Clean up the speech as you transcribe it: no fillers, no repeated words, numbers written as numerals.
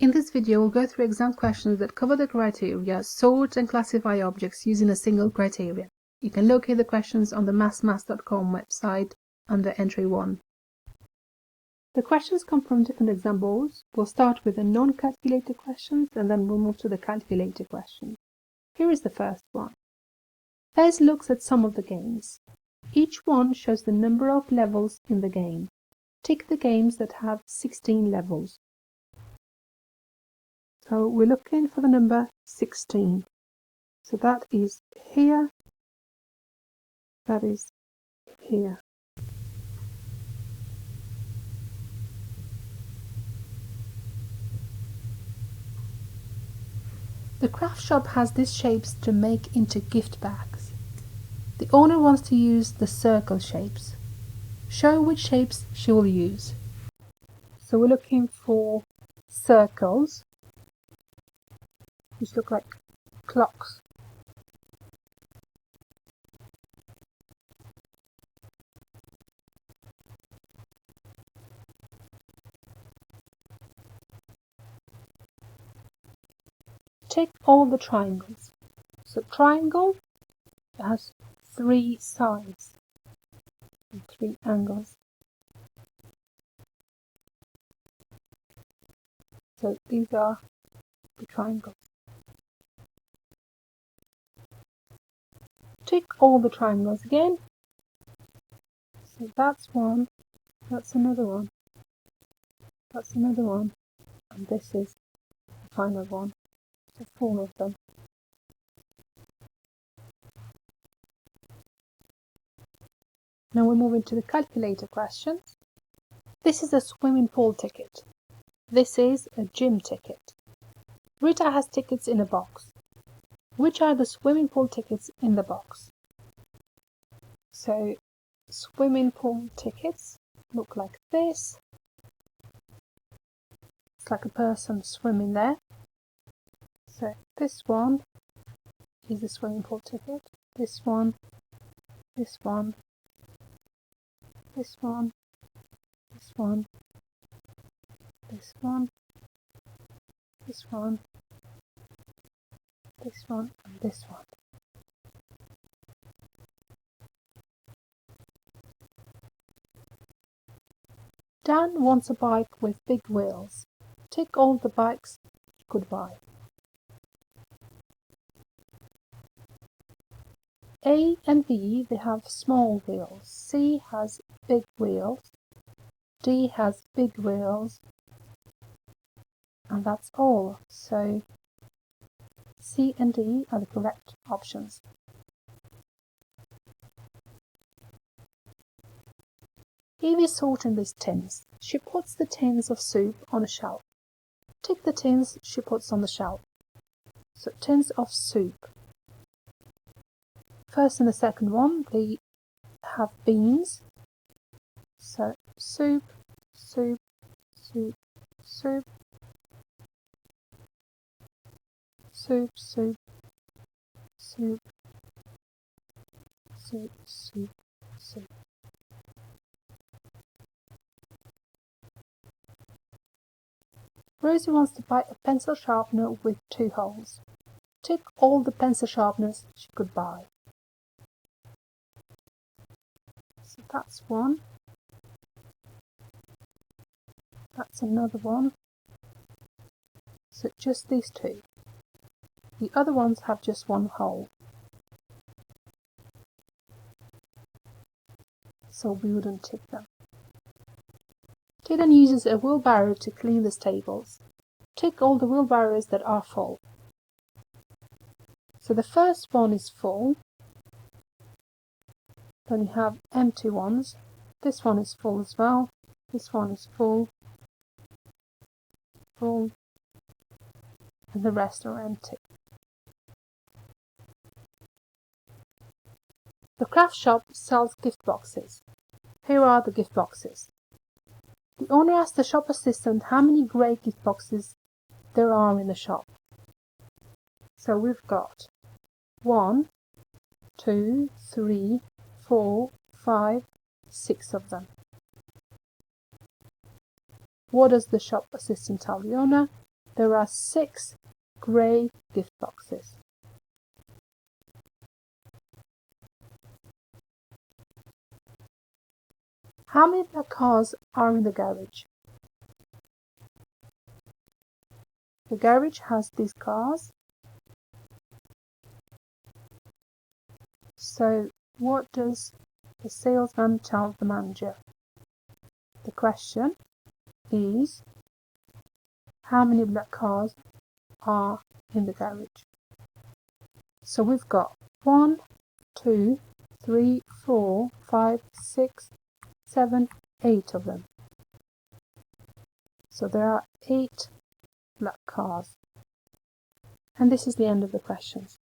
In this video, we'll go through exam questions that cover the criteria, sort and classify objects using a single criterion. You can locate the questions on the mathsmaths.com website under Entry 1. The questions come from different exam boards. We'll start with the non-calculator questions and then we'll move to the calculator questions. Here is the first one. Fez looks at some of the games. Each one shows the number of levels in the game. Tick the games that have 16 levels. So we're looking for the number 16. So that is here, that is here. The craft shop has these shapes to make into gift bags. The owner wants to use the circle shapes. Show which shapes she will use. So we're looking for circles, which look like clocks. Tick all the triangles. So triangle has 3 sides and 3 angles. So these are the triangles. Tick all the triangles again. So that's one, that's another one, that's another one, and this is the final one. So 4 of them. Now we're moving to the calculator questions. This is a swimming pool ticket. This is a gym ticket. Rita has tickets in a box. Which are the swimming pool tickets in the box? So swimming pool tickets look like this. It's like a person swimming there. So this one is the swimming pool ticket. This one, this one, this one, this one, this one, this one, this one, and this one. Dan wants a bike with big wheels. Tick all the bikes he could buy. A and B, they have small wheels. C has big wheels. D has big wheels. And that's all. So C and D are the correct options. Evie is sorting these tins. She puts the tins of soup on a shelf. Tick the tins she puts on the shelf. So tins of soup. First and the second one, they have beans. So soup, soup, soup, soup, soup, soup, soup, soup, soup, soup. Rosie wants to buy a pencil sharpener with 2 holes. Tick all the pencil sharpeners she could buy. So that's one. That's another one. So just these 2. The other ones have just 1 hole. So we wouldn't tick them. Kaden uses a wheelbarrow to clean the stables. Tick all the wheelbarrows that are full. So the first one is full. Then you have empty ones. This one is full as well. This one is full. Full. And the rest are empty. The craft shop sells gift boxes. Here are the gift boxes. The owner asks the shop assistant how many grey gift boxes there are in the shop. So we've got 1, 2, 3, 4, 5, 6 of them. What does the shop assistant tell the owner? There are 6 grey gift boxes. How many black cars are in the garage? The garage has these cars. So what does the salesman tell the manager? The question is, how many black cars are in the garage? So we've got 1, 2, 3, 4, 5, 6, 7, 8 of them. So there are 8 black cars. And this is the end of the questions.